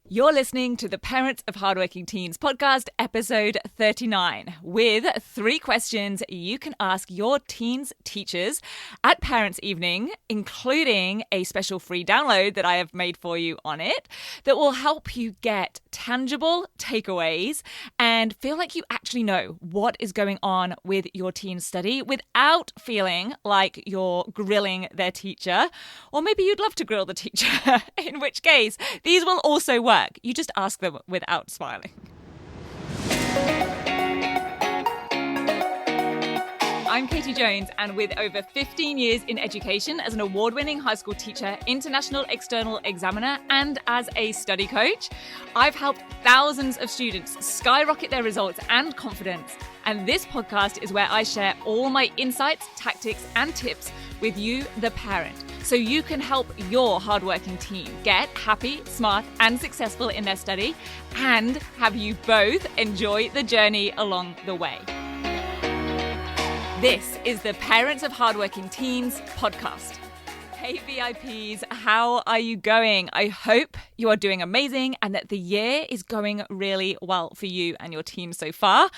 You're listening to the Parents of Hardworking Teens podcast, episode 39, with 3 questions you can ask your teens' teachers at Parents' Evening, including a special free download that I have made for you on it that will help you get tangible takeaways and feel like you actually know what is going on with your teen's study without feeling like you're grilling their teacher. Or maybe you'd love to grill the teacher, in which case these will also work. You just ask them without smiling. I'm Katie Jones, and with over 15 years in education as an award-winning high school teacher, international external examiner, and as a study coach, I've helped thousands of students skyrocket their results and confidence. And this podcast is where I share all my insights, tactics, and tips with you, the parent, so you can help your hardworking teen get happy, smart, and successful in their study, and have you both enjoy the journey along the way. This is the Parents of Hardworking Teens podcast. Hey VIPs, how are you going? I hope you are doing amazing and that the year is going really well for you and your team so far.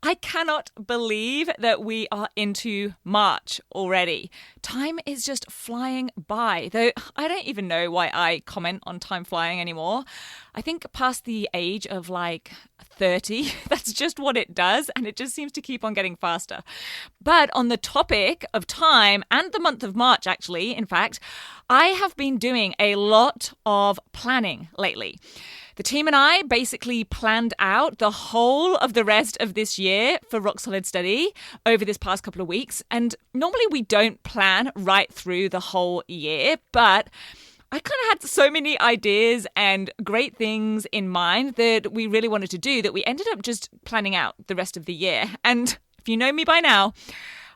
I cannot believe that we are into March already. Time is just flying by, though I don't even know why I comment on time flying anymore. I think past the age of 30, that's just what it does, and it just seems to keep on getting faster. But on the topic of time and the month of March, actually, in fact, I have been doing a lot of planning lately. The team and I basically planned out the whole of the rest of this year for Rock Solid Study over this past couple of weeks. And normally we don't plan right through the whole year, but I kind of had so many ideas and great things in mind that we really wanted to do that we ended up just planning out the rest of the year. And if you know me by now,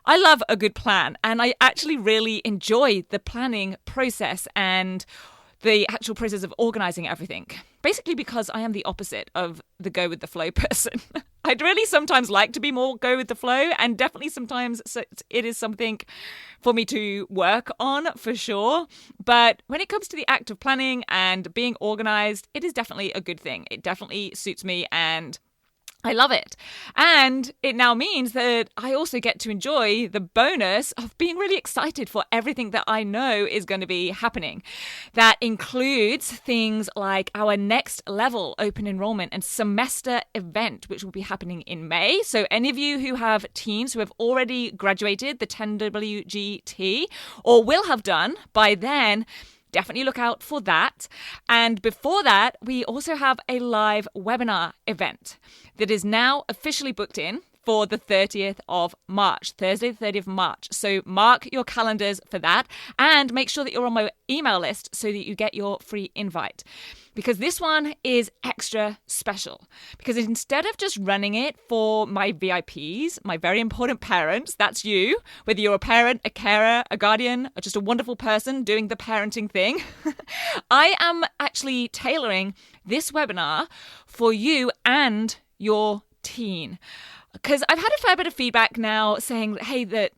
I love a good plan, and I actually really enjoy the planning process and the actual process of organizing everything. Basically because I am the opposite of the go with the flow person. I'd really sometimes like to be more go with the flow, and definitely sometimes it is something for me to work on for sure. But when it comes to the act of planning and being organized, it is definitely a good thing. It definitely suits me and I love it. And it now means that I also get to enjoy the bonus of being really excited for everything that I know is going to be happening. That includes things like our next level open enrollment and semester event, which will be happening in May. So any of you who have teens who have already graduated the 10WGT or will have done by then, definitely look out for that. And before that, we also have a live webinar event that is now officially booked in for the 30th of March, Thursday, the 30th of March. So mark your calendars for that and make sure that you're on my email list so that you get your free invite. Because this one is extra special. Because instead of just running it for my VIPs, my very important parents, that's you, whether you're a parent, a carer, a guardian, or just a wonderful person doing the parenting thing, I am actually tailoring this webinar for you and your teen. Because I've had a fair bit of feedback now saying, hey, that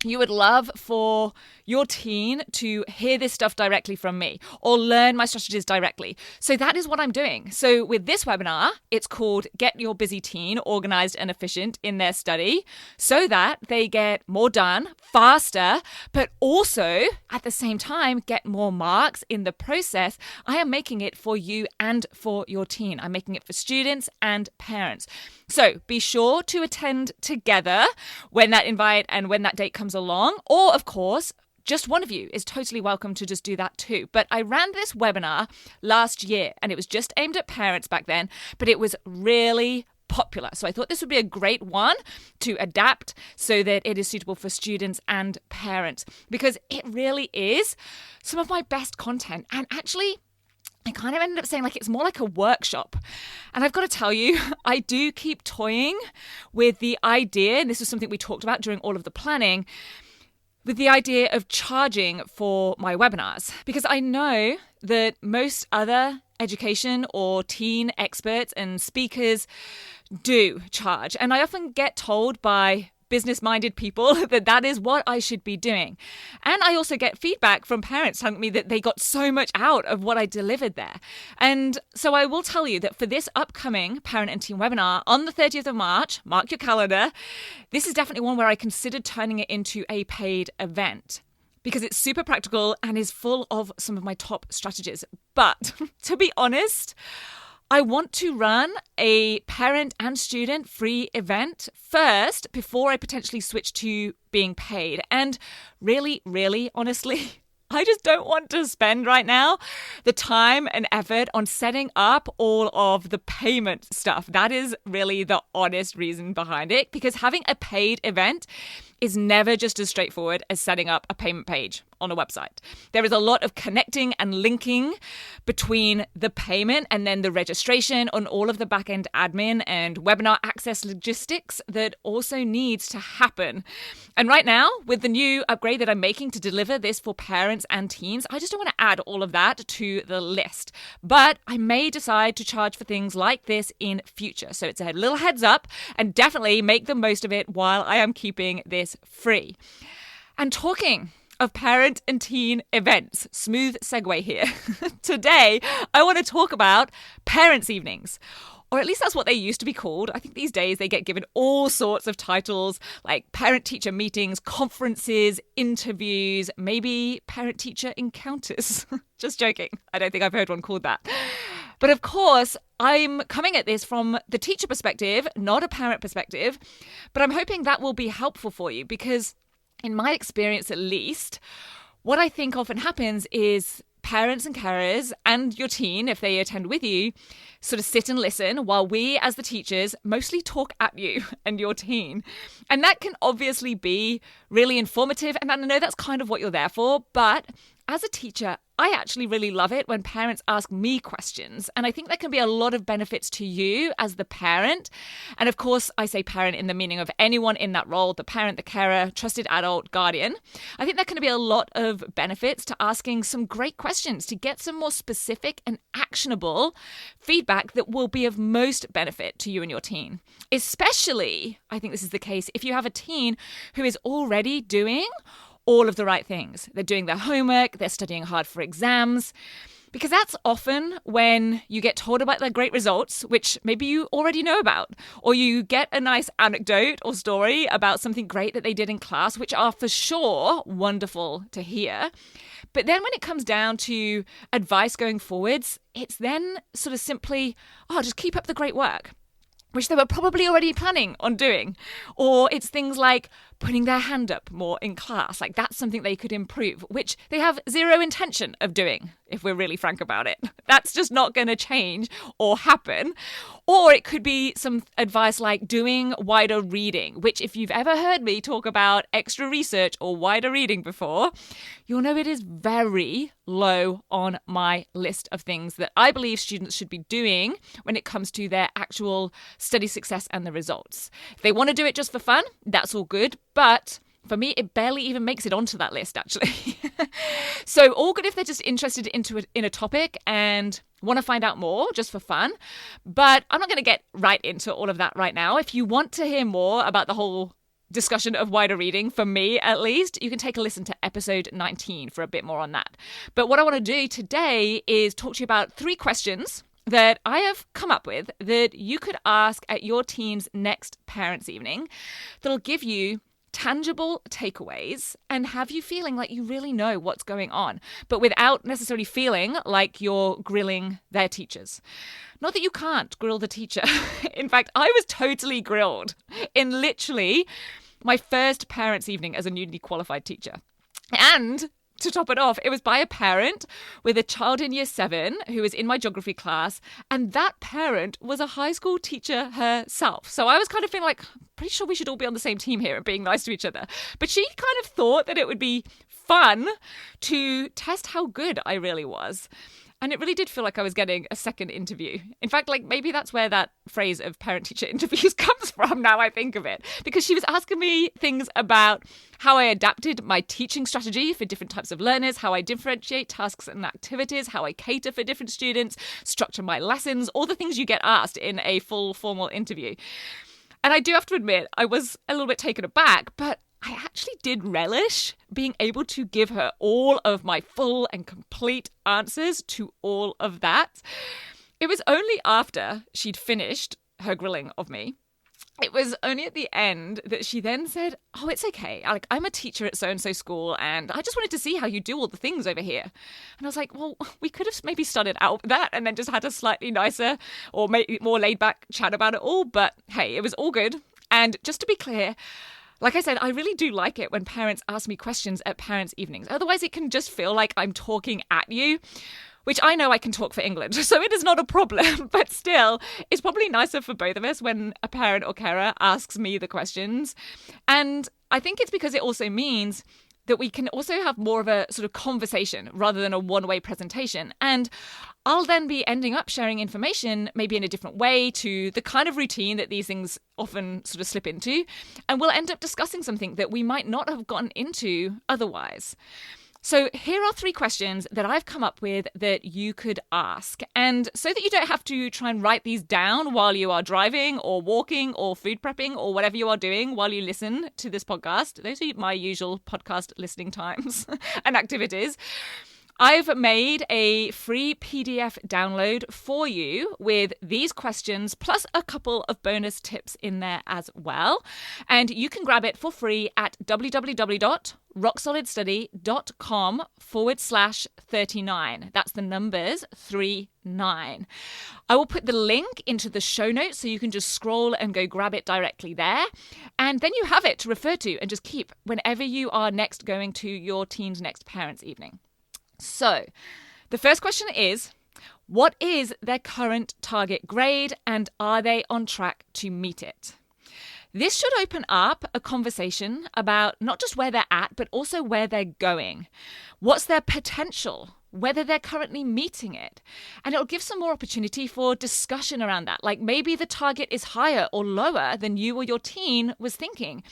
you would love for your teen to hear this stuff directly from me or learn my strategies directly. So that is what I'm doing. So with this webinar, it's called Get Your Busy Teen Organized and Efficient in Their Study so that they get more done faster, but also at the same time get more marks in the process. I am making it for you and for your teen. I'm making it for students and parents. So be sure to attend together when that invite and when that date comes along. Or, of course, just one of you is totally welcome to just do that too. But I ran this webinar last year and it was just aimed at parents back then, but it was really popular. So I thought this would be a great one to adapt so that it is suitable for students and parents, because it really is some of my best content. And actually, I kind of ended up saying it's more like a workshop. And I've got to tell you, I do keep toying with the idea, and this is something we talked about during all of the planning, with the idea of charging for my webinars. Because I know that most other education or teen experts and speakers do charge. And I often get told by business-minded people that is what I should be doing. And I also get feedback from parents telling me that they got so much out of what I delivered there. And so I will tell you that for this upcoming Parent and Teen webinar on the 30th of March, mark your calendar, this is definitely one where I considered turning it into a paid event, because it's super practical and is full of some of my top strategies. But to be honest, I want to run a parent and student free event first before I potentially switch to being paid. And really, honestly, I just don't want to spend right now the time and effort on setting up all of the payment stuff. That is really the honest reason behind it, because having a paid event is never just as straightforward as setting up a payment page on a website. There is a lot of connecting and linking between the payment and then the registration on all of the back-end admin and webinar access logistics that also needs to happen. And right now, with the new upgrade that I'm making to deliver this for parents and teens, I just don't want to add all of that to the list. But I may decide to charge for things like this in future. So it's a little heads up, and definitely make the most of it while I am keeping this free. And talking of parent and teen events, smooth segue here. Today, I want to talk about parents' evenings. Or at least that's what they used to be called. I think these days they get given all sorts of titles like parent-teacher meetings, conferences, interviews, maybe parent-teacher encounters. Just joking. I don't think I've heard one called that. But of course, I'm coming at this from the teacher perspective, not a parent perspective. But I'm hoping that will be helpful for you, because in my experience at least, what I think often happens is parents and carers and your teen, if they attend with you, sort of sit and listen while we as the teachers mostly talk at you and your teen. And that can obviously be really informative. And I know that's kind of what you're there for. But as a teacher, I actually really love it when parents ask me questions. And I think there can be a lot of benefits to you as the parent. And of course, I say parent in the meaning of anyone in that role, the parent, the carer, trusted adult, guardian. I think there can be a lot of benefits to asking some great questions to get some more specific and actionable feedback that will be of most benefit to you and your teen. Especially, I think this is the case, if you have a teen who is already doing all of the right things. They're doing their homework, they're studying hard for exams, because that's often when you get told about their great results, which maybe you already know about, or you get a nice anecdote or story about something great that they did in class, which are for sure wonderful to hear. But then when it comes down to advice going forwards, it's then sort of simply, just keep up the great work, which they were probably already planning on doing. Or it's things like putting their hand up more in class. Like that's something they could improve, which they have zero intention of doing, if we're really frank about it. That's just not going to change or happen. Or it could be some advice like doing wider reading, which if you've ever heard me talk about extra research or wider reading before, you'll know it is very low on my list of things that I believe students should be doing when it comes to their actual study success and the results. If they want to do it just for fun, that's all good. But for me, it barely even makes it onto that list, actually. So all good if they're just interested in a topic and want to find out more just for fun. But I'm not going to get right into all of that right now. If you want to hear more about the whole discussion of wider reading, for me at least, you can take a listen to episode 19 for a bit more on that. But what I want to do today is talk to you about 3 questions that I have come up with that you could ask at your teen's next parents' evening that'll give you tangible takeaways and have you feeling like you really know what's going on, but without necessarily feeling like you're grilling their teachers. Not that you can't grill the teacher. In fact, I was totally grilled in literally my first parents' evening as a newly qualified teacher. And to top it off, it was by a parent with a child in year 7 who was in my geography class, and that parent was a high school teacher herself. So I was kind of feeling like, pretty sure we should all be on the same team here and being nice to each other. But she kind of thought that it would be fun to test how good I really was. And it really did feel like I was getting a second interview. In fact, like maybe that's where that phrase of parent-teacher interviews comes from now I think of it. Because she was asking me things about how I adapted my teaching strategy for different types of learners, how I differentiate tasks and activities, how I cater for different students, structure my lessons, all the things you get asked in a full formal interview. And I do have to admit, I was a little bit taken aback, but I actually did relish being able to give her all of my full and complete answers to all of that. It was only after she'd finished her grilling of me, it was only at the end that she then said, "Oh, it's okay. Like, I'm a teacher at so-and-so school, and I just wanted to see how you do all the things over here." And I was like, well, we could have maybe started out with that and then just had a slightly nicer or maybe more laid-back chat about it all. But hey, it was all good. And just to be clear, like I said, I really do like it when parents ask me questions at parents' evenings. Otherwise, it can just feel like I'm talking at you, which I know I can talk for England, so it is not a problem. But still, it's probably nicer for both of us when a parent or carer asks me the questions. And I think it's because it also means that we can also have more of a sort of conversation rather than a one-way presentation. And I'll then be ending up sharing information maybe in a different way to the kind of routine that these things often sort of slip into. And we'll end up discussing something that we might not have gotten into otherwise. So here are 3 questions that I've come up with that you could ask. And so that you don't have to try and write these down while you are driving or walking or food prepping or whatever you are doing while you listen to this podcast, those are my usual podcast listening times and activities. I've made a free PDF download for you with these questions plus a couple of bonus tips in there as well. And you can grab it for free at www.rocksolidstudy.com/39. That's the numbers 39. I will put the link into the show notes so you can just scroll and go grab it directly there. And then you have it to refer to and just keep whenever you are next going to your teen's next parents' evening. So, the first question is, what is their current target grade and are they on track to meet it? This should open up a conversation about not just where they're at, but also where they're going. What's their potential? Whether they're currently meeting it. And it'll give some more opportunity for discussion around that. Like maybe the target is higher or lower than you or your teen was thinking.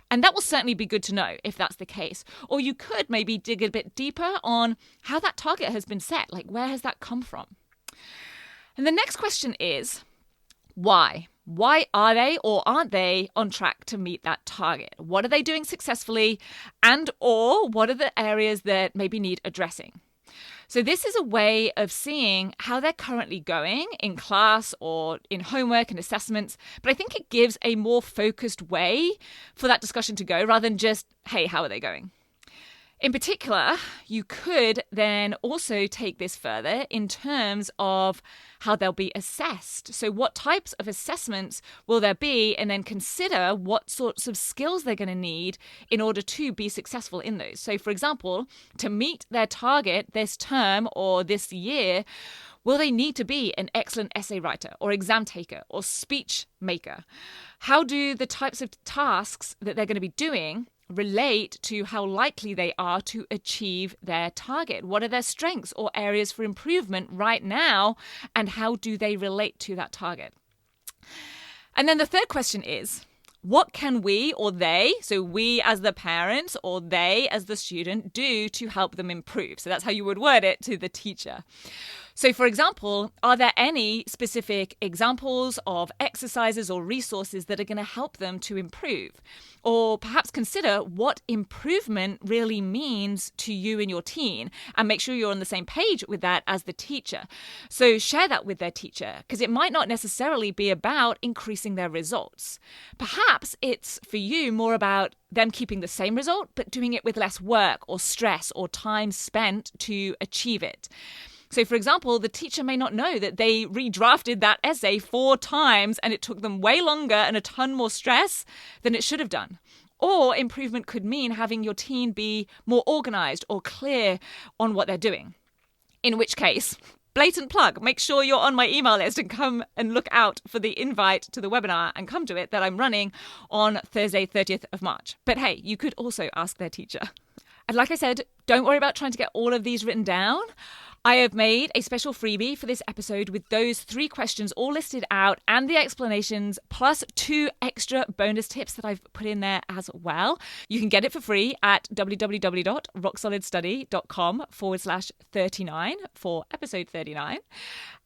And that will certainly be good to know if that's the case. Or you could maybe dig a bit deeper on how that target has been set. Like where has that come from? And the next question is, why? Why are they or aren't they on track to meet that target? What are they doing successfully? And or what are the areas that maybe need addressing? So this is a way of seeing how they're currently going in class or in homework and assessments. But I think it gives a more focused way for that discussion to go rather than just, hey, how are they going? In particular, you could then also take this further in terms of how they'll be assessed. So what types of assessments will there be? And then consider what sorts of skills they're going to need in order to be successful in those. So for example, to meet their target this term or this year, will they need to be an excellent essay writer or exam taker or speech maker? How do the types of tasks that they're going to be doing relate to how likely they are to achieve their target? What are their strengths or areas for improvement right now? And how do they relate to that target? And then the third question is, what can we or they, so we as the parents or they as the student, do to help them improve? So that's how you would word it to the teacher. So for example, are there any specific examples of exercises or resources that are going to help them to improve? Or perhaps consider what improvement really means to you and your teen and make sure you're on the same page with that as the teacher. So share that with their teacher because it might not necessarily be about increasing their results. Perhaps it's for you more about them keeping the same result but doing it with less work or stress or time spent to achieve it. So, for example, the teacher may not know that they redrafted that essay 4 times and it took them way longer and a ton more stress than it should have done. Or improvement could mean having your teen be more organized or clear on what they're doing. In which case, blatant plug, make sure you're on my email list and come and look out for the invite to the webinar and come to it that I'm running on Thursday, 30th of March. But hey, you could also ask their teacher. And like I said, don't worry about trying to get all of these written down. I have made a special freebie for this episode with those 3 questions all listed out and the explanations, plus 2 extra bonus tips that I've put in there as well. You can get it for free at www.rocksolidstudy.com/39 for episode 39.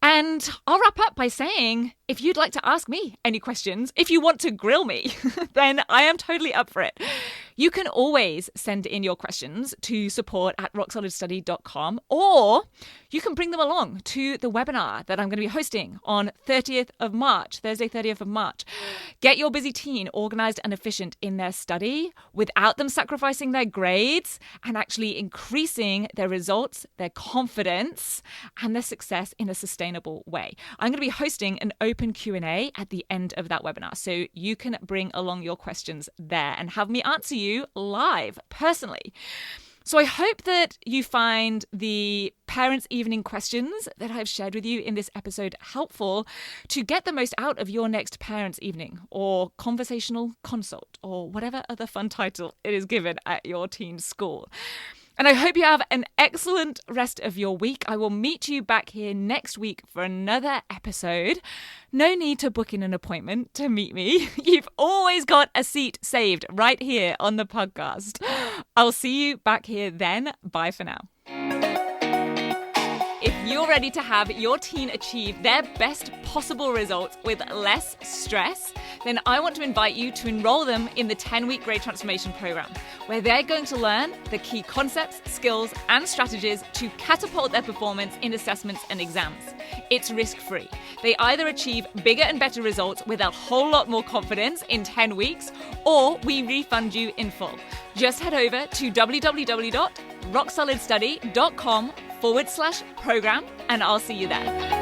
And I'll wrap up by saying, if you'd like to ask me any questions, if you want to grill me, then I am totally up for it. You can always send in your questions to support@rocksolidstudy.com, or you can bring them along to the webinar that I'm going to be hosting on Thursday, 30th of March. Get your busy teen organized and efficient in their study without them sacrificing their grades and actually increasing their results, their confidence, and their success in a sustainable way. I'm going to be hosting an open Q&A at the end of that webinar, so you can bring along your questions there and have me answer you live personally. So I hope that you find the Parents' Evening questions that I've shared with you in this episode helpful to get the most out of your next Parents' Evening or conversational consult or whatever other fun title it is given at your teen's school. And I hope you have an excellent rest of your week. I will meet you back here next week for another episode. No need to book in an appointment to meet me. You've always got a seat saved right here on the podcast. I'll see you back here then. Bye for now. If you're ready to have your teen achieve their best possible results with less stress, then I want to invite you to enroll them in the 10-week Grade Transformation Program, where they're going to learn the key concepts, skills, and strategies to catapult their performance in assessments and exams. It's risk-free. They either achieve bigger and better results with a whole lot more confidence in 10 weeks, or we refund you in full. Just head over to www.rocksolidstudy.com/program, and I'll see you there.